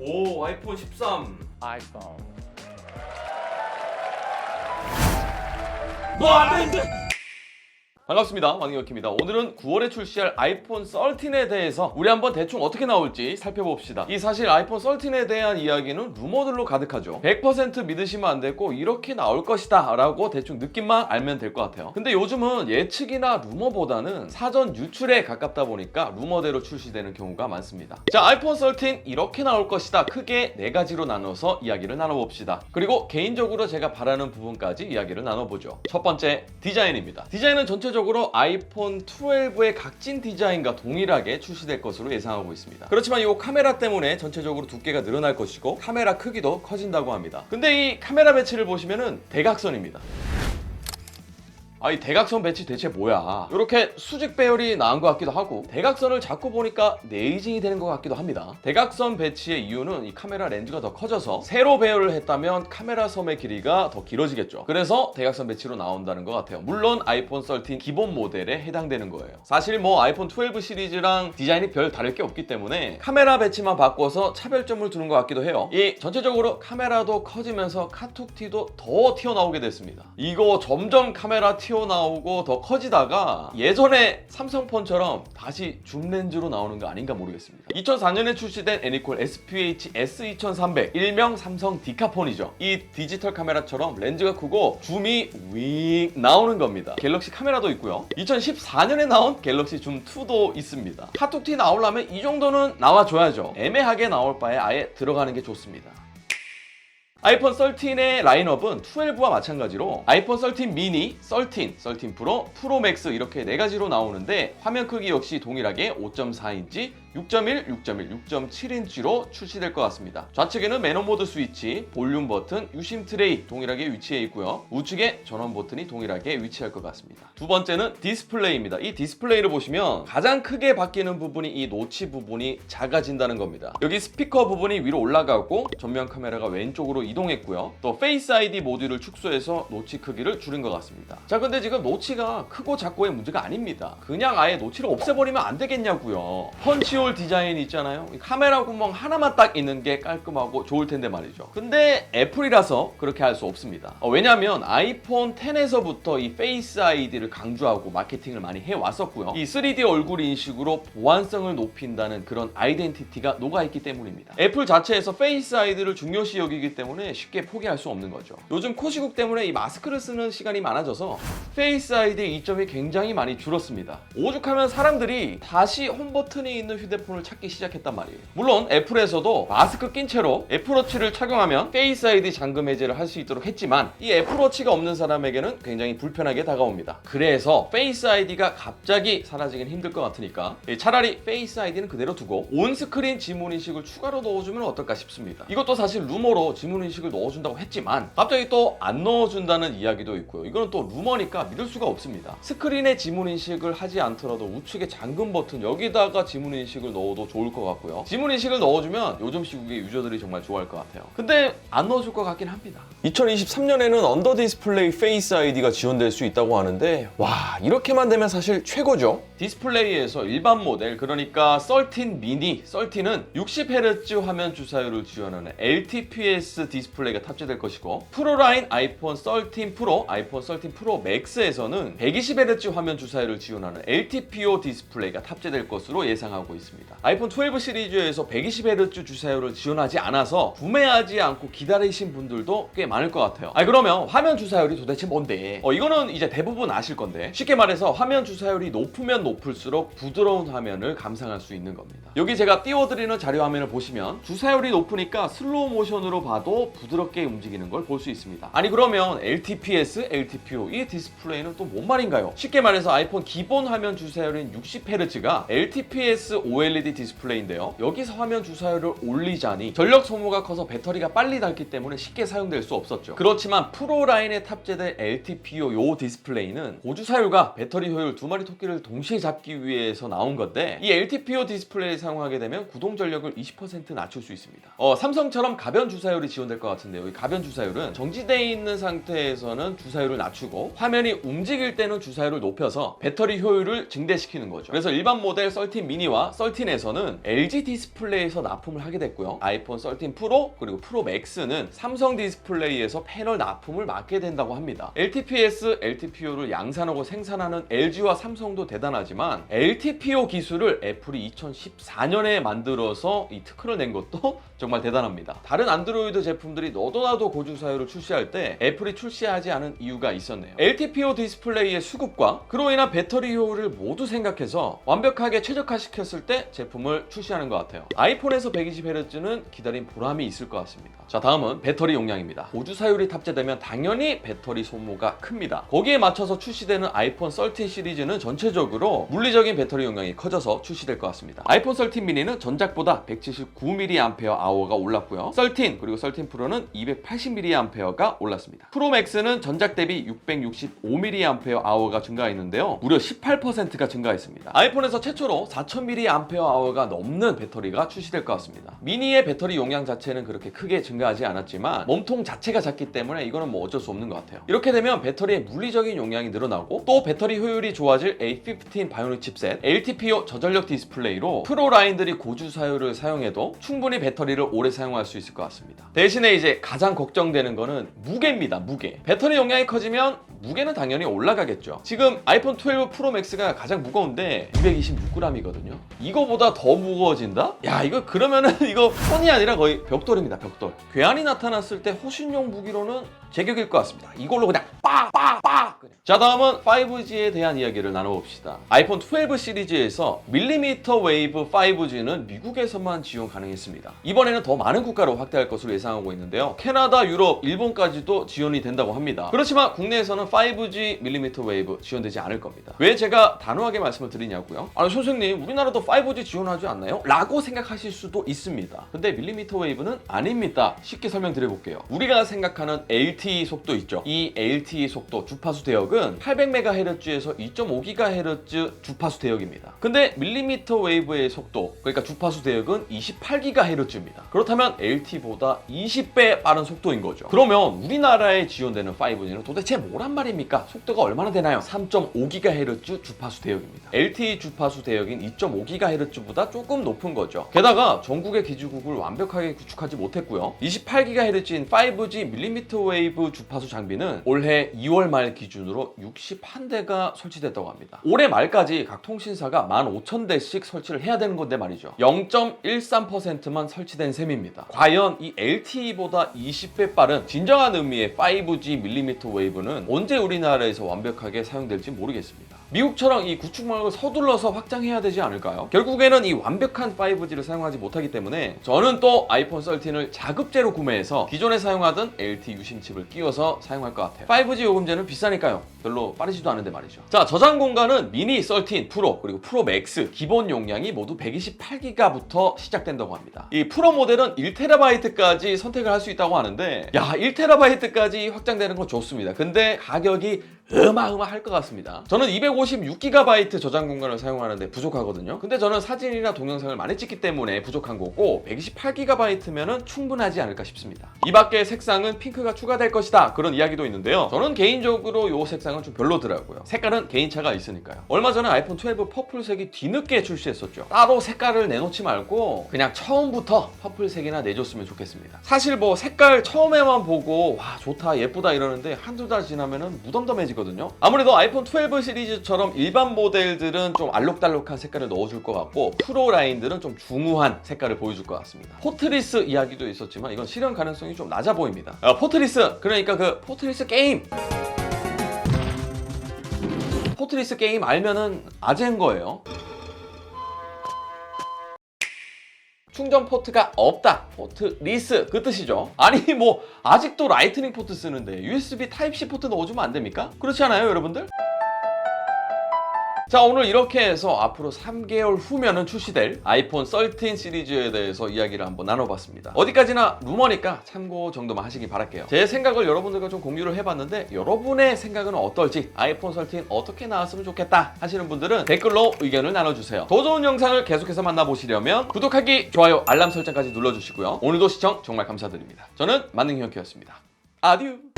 오, 아이폰 13. 아이폰. 반갑습니다. 왕이혁입니다. 오늘은 9월에 출시할 아이폰 13에 대해서 우리 한번 대충 어떻게 나올지 살펴봅시다. 이 사실 아이폰 13에 대한 이야기는 루머들로 가득하죠. 100% 믿으시면 안 되고 이렇게 나올 것이다 라고 대충 느낌만 알면 될 것 같아요. 근데 요즘은 예측이나 루머보다는 사전 유출에 가깝다 보니까 루머대로 출시되는 경우가 많습니다. 자, 아이폰 13 이렇게 나올 것이다. 크게 4가지로 나눠서 이야기를 나눠봅시다. 그리고 개인적으로 제가 바라는 부분까지 이야기를 나눠보죠. 첫 번째, 디자인입니다. 디자인은 전체적으로 아이폰 12의 각진 디자인과 동일하게 출시될 것으로 예상하고 있습니다. 그렇지만 이 카메라 때문에 전체적으로 두께가 늘어날 것이고 카메라 크기도 커진다고 합니다. 근데 이 카메라 배치를 보시면은 대각선입니다. 이 대각선 배치 대체 뭐야? 이렇게 수직 배열이 나은 것 같기도 하고 대각선을 자꾸 보니까 네이징이 되는 것 같기도 합니다. 대각선 배치의 이유는 이 카메라 렌즈가 더 커져서 세로 배열을 했다면 카메라 섬의 길이가 더 길어지겠죠. 그래서 대각선 배치로 나온다는 것 같아요. 물론 아이폰 13 기본 모델에 해당되는 거예요. 사실 뭐 아이폰 12 시리즈랑 디자인이 별 다를 게 없기 때문에 카메라 배치만 바꿔서 차별점을 두는 것 같기도 해요. 이 전체적으로 카메라도 커지면서 카툭티도 더 튀어나오게 됐습니다. 이거 점점 카메라 튀어나오고 더 커지다가 예전에 삼성폰처럼 다시 줌 렌즈로 나오는 거 아닌가 모르겠습니다. 2004년에 출시된 애니콜 SPH S2300 일명 삼성 디카폰이죠. 이 디지털 카메라처럼 렌즈가 크고 줌이 윙 나오는 겁니다. 갤럭시 카메라도 있고요. 2014년에 나온 갤럭시 줌 2도 있습니다. 카툭티 나오려면 이 정도는 나와줘야죠. 애매하게 나올 바에 아예 들어가는 게 좋습니다. 아이폰 13의 라인업은 12와 마찬가지로 아이폰 13 미니, 13, 13 프로, 프로 맥스 이렇게 4가지로 나오는데 화면 크기 역시 동일하게 5.4인치, 6.1, 6.1, 6.7인치로 출시될 것 같습니다. 좌측에는 매너 모드 스위치, 볼륨 버튼, 유심 트레이 동일하게 위치해 있고요. 우측에 전원 버튼이 동일하게 위치할 것 같습니다. 두 번째는 디스플레이입니다. 이 디스플레이를 보시면 가장 크게 바뀌는 부분이 이 노치 부분이 작아진다는 겁니다. 여기 스피커 부분이 위로 올라가고 전면 카메라가 왼쪽으로 이동했고요. 또 페이스 아이디 모듈을 축소해서 노치 크기를 줄인 것 같습니다. 자, 근데 지금 노치가 크고 작고의 문제가 아닙니다. 그냥 아예 노치를 없애버리면 안 되겠냐고요. 펀치홀 디자인 있잖아요. 카메라 구멍 하나만 딱 있는 게 깔끔하고 좋을 텐데 말이죠. 근데 애플이라서 그렇게 할 수 없습니다. 왜냐면 아이폰 10에서부터 이 페이스 아이디를 강조하고 마케팅을 많이 해왔었고요. 이 3D 얼굴 인식으로 보안성을 높인다는 그런 아이덴티티가 녹아있기 때문입니다. 애플 자체에서 페이스 아이디를 중요시 여기기 때문에 쉽게 포기할 수 없는 거죠. 요즘 코시국 때문에 이 마스크를 쓰는 시간이 많아져서 페이스 아이디의 이점이 굉장히 많이 줄었습니다. 오죽하면 사람들이 다시 홈 버튼이 있는 휴대폰을 찾기 시작했단 말이에요. 물론 애플에서도 마스크 낀 채로 애플워치를 착용하면 페이스 아이디 잠금 해제를 할 수 있도록 했지만 이 애플워치가 없는 사람에게는 굉장히 불편하게 다가옵니다. 그래서 페이스 아이디가 갑자기 사라지긴 힘들 것 같으니까 차라리 페이스 아이디는 그대로 두고 온스크린 지문 인식을 추가로 넣어주면 어떨까 싶습니다. 이것도 사실 루머로 지문 인식을 넣어준다고 했지만 갑자기 또 안 넣어준다는 이야기도 있고요. 이거는 또 루머니까 믿을 수가 없습니다. 스크린에 지문 인식을 하지 않더라도 우측에 잠금 버튼 여기다가 지문 인식을 넣어도 좋을 것 같고요. 지문 인식을 넣어주면 요즘 시국의 유저들이 정말 좋아할 것 같아요. 근데 안 넣어줄 것 같긴 합니다. 2023년에는 언더 디스플레이 페이스 아이디가 지원될 수 있다고 하는데 와, 이렇게만 되면 사실 최고죠. 디스플레이에서 일반 모델 그러니까 13 미니, 13은 60Hz 화면 주사율을 지원하는 LTPS 디스플레이가 탑재될 것이고 프로 라인 아이폰 13 프로, 아이폰 13 프로 맥스에서는 120Hz 화면 주사율을 지원하는 LTPO 디스플레이가 탑재될 것으로 예상하고 있습니다. 아이폰 12 시리즈에서 120Hz 주사율을 지원하지 않아서 구매하지 않고 기다리신 분들도 꽤 많을 것 같아요. 그러면 화면 주사율이 도대체 뭔데? 이거는 이제 대부분 아실 건데 쉽게 말해서 화면 주사율이 높으면 높을수록 부드러운 화면을 감상할 수 있는 겁니다. 여기 제가 띄워드리는 자료 화면을 보시면 주사율이 높으니까 슬로우 모션으로 봐도 부드럽게 움직이는 걸 볼 수 있습니다. 아니 그러면 LTPS, LTPO 이 디스플레이는 또 뭔 말인가요? 쉽게 말해서 아이폰 기본 화면 주사율인 60Hz가 LTPS OLED 디스플레이인데요. 여기서 화면 주사율을 올리자니 전력 소모가 커서 배터리가 빨리 닳기 때문에 쉽게 사용될 수 없었죠. 그렇지만 프로 라인에 탑재된 LTPO 요 디스플레이는 고주사율과 배터리 효율 두 마리 토끼를 동시에 잡기 위해서 나온 건데 이 LTPO 디스플레이를 사용하게 되면 구동 전력을 20% 낮출 수 있습니다. 삼성처럼 가변 주사율이 지원될 것 같은데요. 이 가변 주사율은 정지되어 있는 상태에서는 주사율을 낮추고 화면이 움직일 때는 주사율을 높여서 배터리 효율을 증대시키는 거죠. 그래서 일반 모델 13 미니와 13 13에서는 LG 디스플레이에서 납품을 하게 됐고요. 아이폰 13 프로 그리고 프로 맥스는 삼성 디스플레이에서 패널 납품을 맡게 된다고 합니다. LTPS, LTPO를 양산하고 생산하는 LG와 삼성도 대단하지만 LTPO 기술을 애플이 2014년에 만들어서 이 특허를 낸 것도 정말 대단합니다. 다른 안드로이드 제품들이 너도나도 고주 사유를 출시할 때 애플이 출시하지 않은 이유가 있었네요. LTPO 디스플레이의 수급과 그로 인한 배터리 효율을 모두 생각해서 완벽하게 최적화시켰을 때 제품을 출시하는 것 같아요. 아이폰에서 120Hz는 기다린 보람이 있을 것 같습니다. 자, 다음은 배터리 용량입니다. 고주 사율이 탑재되면 당연히 배터리 소모가 큽니다. 거기에 맞춰서 출시되는 아이폰 13 시리즈는 전체적으로 물리적인 배터리 용량이 커져서 출시될 것 같습니다. 아이폰 13 미니는 전작보다 179mAh가 올랐고요. 13 그리고 13 프로는 280mAh가 올랐습니다. 프로 맥스는 전작 대비 665mAh가 증가했는데요. 무려 18%가 증가했습니다. 아이폰에서 최초로 4000mAh가 넘는 배터리가 출시될 것 같습니다. 미니의 배터리 용량 자체는 그렇게 크게 증가하지 않았지만 몸통 자체가 작기 때문에 이거는 뭐 어쩔 수 없는 것 같아요. 이렇게 되면 배터리의 물리적인 용량이 늘어나고 또 배터리 효율이 좋아질 A15 바이오닉 칩셋, LTPO 저전력 디스플레이로 프로 라인들이 고주 사율을 사용해도 충분히 배터리를 오래 사용할 수 있을 것 같습니다. 대신에 이제 가장 걱정되는 거는 무게입니다. 무게. 배터리 용량이 커지면 무게는 당연히 올라가겠죠. 지금 아이폰 12 프로 맥스가 가장 무거운데 226g이거든요. 이거보다 더 무거워진다? 야, 이거 그러면은 이거 폰이 아니라 거의 벽돌입니다. 벽돌. 괴한이 나타났을 때 호신용 무기로는 제격일 것 같습니다. 이걸로 그냥 빡빡빡! 자, 다음은 5G에 대한 이야기를 나눠봅시다. 아이폰 12 시리즈에서 밀리미터 웨이브 5G는 미국에서만 지원 가능했습니다. 이번에는 더 많은 국가로 확대할 것으로 예상하고 있는데요. 캐나다, 유럽, 일본까지도 지원이 된다고 합니다. 그렇지만 국내에서는 5G 밀리미터 웨이브 지원되지 않을 겁니다. 왜 제가 단호하게 말씀을 드리냐고요? 아니, 선생님, 우리나라도 5G 지원하지 않나요? 라고 생각하실 수도 있습니다. 근데 밀리미터 웨이브는 아닙니다. 쉽게 설명드려볼게요. 우리가 생각하는 LTE 속도 있죠. 이 LTE 속도 주파수 대역은 800MHz에서 2.5GHz 주파수 대역입니다. 근데 밀리미터 웨이브의 속도, 그러니까 주파수 대역은 28GHz입니다. 그렇다면 LTE보다 20배 빠른 속도인 거죠. 그러면 우리나라에 지원되는 5G는 도대체 뭐란 말입니까? 속도가 얼마나 되나요? 3.5GHz 주파수 대역입니다. LTE 주파수 대역인 2.5GHz보다 조금 높은 거죠. 게다가 전국의 기지국을 완벽하게 구축하지 못했고요. 28GHz인 5G 밀리미터 웨이브 주파수 장비는 올해 2월 말 기준으로 61대가 설치됐다고 합니다. 올해 말까지 각 통신사가 15,000대씩 설치를 해야 되는 건데 말이죠. 0.13%만 설치된 셈입니다. 과연 이 LTE보다 20배 빠른 진정한 의미의 5G 밀리미터 웨이브는 언제 우리나라에서 완벽하게 사용될지 모르겠습니다. 미국처럼 이 구축망을 서둘러서 확장해야 되지 않을까요? 결국에는 이 완벽한 5G를 사용하지 못하기 때문에 저는 또 아이폰 13을 자급제로 구매해서 기존에 사용하던 LTE 유심칩을 끼워서 사용할 것 같아요. 5G 요금제는 비싸니까요. 별로 빠르지도 않은데 말이죠. 자, 저장 공간은 미니 13 프로 그리고 프로 맥스 기본 용량이 모두 128기가부터 시작된다고 합니다. 이 프로 모델은 1TB까지 선택을 할 수 있다고 하는데, 야, 1TB까지 확장되는 건 좋습니다. 근데 가격이 어마어마할 것 같습니다. 저는 256GB 저장 공간을 사용하는데 부족하거든요. 근데 저는 사진이나 동영상을 많이 찍기 때문에 부족한 거고 128GB면은 충분하지 않을까 싶습니다. 이 밖에 색상은 핑크가 추가될 것이다, 그런 이야기도 있는데요. 저는 개인적으로 이 색상은 좀 별로더라고요. 색깔은 개인차가 있으니까요. 얼마 전에 아이폰 12 퍼플색이 뒤늦게 출시했었죠. 따로 색깔을 내놓지 말고 그냥 처음부터 퍼플색이나 내줬으면 좋겠습니다. 사실 뭐 색깔 처음에만 보고 와, 좋다, 예쁘다 이러는데 한두 달 지나면은 무덤덤해지거든요. 아무래도 아이폰 12 시리즈처럼 일반 모델들은 좀 알록달록한 색깔을 넣어줄 것 같고 프로 라인들은 좀 중후한 색깔을 보여줄 것 같습니다. 포트리스 이야기도 있었지만 이건 실현 가능성이 좀 낮아 보입니다. 포트리스, 그러니까 그 포트리스 게임, 포트리스 게임 알면은 아재인 거예요. 충전 포트가 없다, 포트리스, 그 뜻이죠. 아니 뭐 아직도 라이트닝 포트 쓰는데 USB 타입C 포트 넣어주면 안 됩니까? 그렇지 않아요, 여러분들? 자, 오늘 이렇게 해서 앞으로 3개월 후면은 출시될 아이폰 13 시리즈에 대해서 이야기를 한번 나눠봤습니다. 어디까지나 루머니까 참고 정도만 하시기 바랄게요. 제 생각을 여러분들과 좀 공유를 해봤는데 여러분의 생각은 어떨지, 아이폰 13 어떻게 나왔으면 좋겠다 하시는 분들은 댓글로 의견을 나눠주세요. 더 좋은 영상을 계속해서 만나보시려면 구독하기, 좋아요, 알람 설정까지 눌러주시고요. 오늘도 시청 정말 감사드립니다. 저는 만능형키였습니다. 아듀.